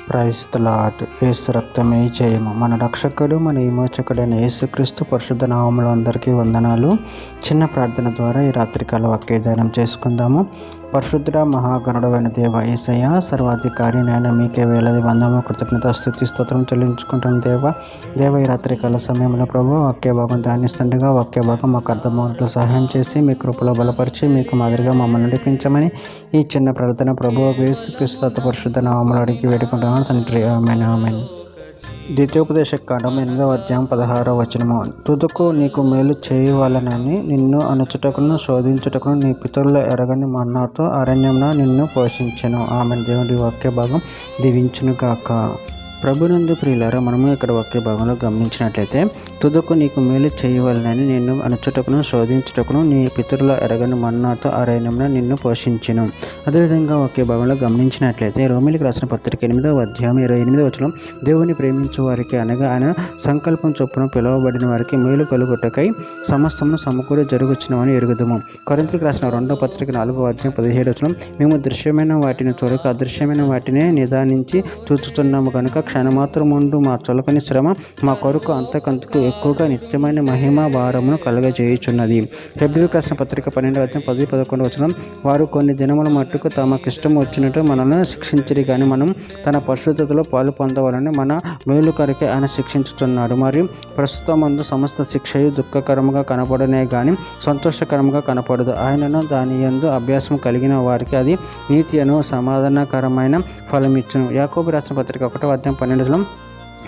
Praise the lord. యేసు రక్తమే జయము. మన రక్షకుడు మన విమోచకుడైన యేసుక్రీస్తు పరిశుద్ధ నామములో అందరికీ వందనాలు. చిన్న ప్రార్థన ద్వారా ఈ రాత్రికాల వాక్యదానం చేసుకుందాము. పరిశుద్ధ మహాగణుడైన దేవ యేసయ్య, సర్వాధికారి నాయన, మీకే వేలాది వందము కృతజ్ఞత స్తుతి స్తోత్రం చెల్లించుకుంటాం దేవ ఈ రాత్రికాల సమయంలో ప్రభు వాక్య భాగం ధ్యానిస్తుండగా వాక్య భాగం మాకు అర్థమవుతూ సహాయం చేసి మీ కృపలో బలపరిచి మీకు మాదిరిగా మమ్మల్ని నడిపించమని ఈ చిన్న ప్రార్థన ప్రభు యేసుక్రీస్తు పరిశుద్ధ నామములో అడిగి వేడుకుంటున్నాను తండ్రి. ఆమేన్ ఆమేన్. ద్వితీయోపదేశ కాండం 8వ అధ్యాయం 16వ వచనము. తుదకు నీకు మేలు చేయవాలనని నిన్ను అనుచుటకును శోధించుటకును నీ పితరుల ఎరగని మన్నాతో అరణ్యంలో నిన్ను పోషించెను. ఆమేన్. దేవుడి వాక్య భాగం దీవించును గాక. ప్రభునందు ప్రియులారా, మనము ఇక్కడ వాక్య భాగంలో గమనించినట్లయితే తుదకు నీకు మేలు చేయవలనని నిన్ను అనుచుటకును శోధించుటకును నీ పితరుల ఎరగని మన్నాతో అరణ్యంలో నిన్ను పోషించెను. అదేవిధంగా వాక్య భాగంలో గమనించినట్లయితే రోమిలికి రాసిన పత్రిక 8వ అధ్యాయం 28వ వచనం, దేవుని ప్రేమించు వారికి అనగా ఆయన సంకల్పం చొప్పున పిలువబడిన వారికి మేలు కలుగుటకై సమస్తమును సమకూడి జరుగుచున్నవని ఎరుగుదము. కొరింథీయులకు రాసిన 2వ పత్రిక 4వ అధ్యాయం 17వ వచనం, మేము దృశ్యమైన వాటిని చూడక అదృశ్యమైన వాటినే నిదానించి చూచుతున్నాము కనుక క్షణమాత్రముండు మా చొలకని శ్రమ మా కొరకు అంతకంతకు ఎక్కువగా నిత్యమైన మహిమ భారమును కలుగజేయుచున్నది. ఫిబ్రవరికి రాసిన పత్రిక 12వ అధ్యాయం 10-11 వచనం, వారు కొన్ని దినముల మట్టుకు తమకిష్టం వచ్చినట్టు మనల్ని శిక్షించరు కానీ మనం తన పరిశుద్ధతలో పాలు పొందవాలని మన మేలు కొరకే ఆయన శిక్షించుతున్నాడు. మరియు ప్రస్తుతమందు సమస్త శిక్షయు దుఃఖకరముగా కనపడనే కానీ సంతోషకరముగా కనపడదు. ఆయనను దాని యందు అభ్యాసం కలిగిన వారికి అది నీతి అను సమాధానకరమైన ఫలమిచ్చును. యాకోబు రాసిన పత్రిక 1వ అధ్యాయం 12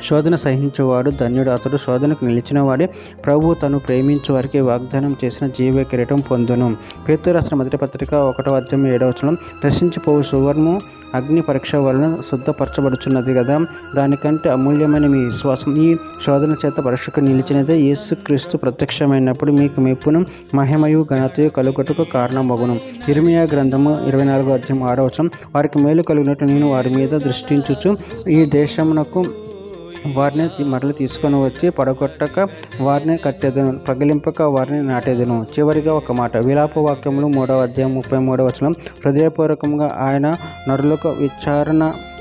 శోధన సహించువాడు ధన్యుడు, అతడు శోధనకు నిలిచిన వాడే ప్రభు తను ప్రేమించు వారికి వాగ్దానం చేసిన జీవ కిరీటం పొందును. పేతురు రాసిన మొదటి పత్రిక 1వ అధ్యాయం 7వ వచనం, నశించిపోవు సువర్ణము అగ్ని పరీక్ష వలన శుద్ధపరచబడుచున్నది కదా, దానికంటే అమూల్యమైన మీ విశ్వాసం ఈ శోధన చేత పరీక్షకు నిలిచినదే యేసుక్రీస్తు ప్రత్యక్షమైనప్పుడు మీకు మెప్పును మహిమయు ఘనతయు కలుగుటకు కారణమగును. ఇర్మియా గ్రంథము 24వ అధ్యాయం 6వ వచనం, వారికి మేలు కలిగినట్లు నేను వారి మీద దృష్టించుచు ఈ దేశమునకు వారిని మరలి తీసుకొని వచ్చి పడగొట్టక వారిని కట్టేదను, పగిలింపక వారిని నాటేదను. చివరిగా ఒక మాట, విలాప వాక్యములు 3వ అధ్యాయం 33వ వచనం, హృదయపూర్వకంగా ఆయన నరులకు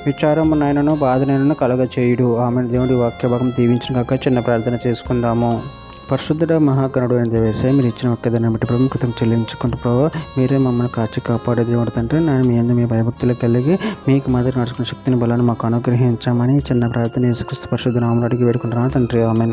విచారమునైనను బాధనైనను కలగచేయుడు. ఆమె. దేవుడి వాక్య భాగం దీవించిన కాక చిన్న ప్రార్థన చేసుకుందాము. పరిశుద్ధుడ మహాగణుడు అయిన దేవేశ, మీరు ఇచ్చిన ఒక్కదాన్ని బట్టి ప్రభు కృతం చెల్లించుకుంటూ ప్రభావ మీరే మమ్మల్ని కాచి కాపాడే దేవుడు తండ్రి. నేను మీ అందరూ మీ భయభక్తులు కలిగి మీకు మాదిరి నడుచుకున్న శక్తిని బలాన్ని మాకు అనుగ్రహించామని చిన్న ప్రార్థన యేసుక్రీస్తు పరిశుద్ధ నామములో అడిగి వేడుకుంటున్నాను తండ్రి. ఆమేన్.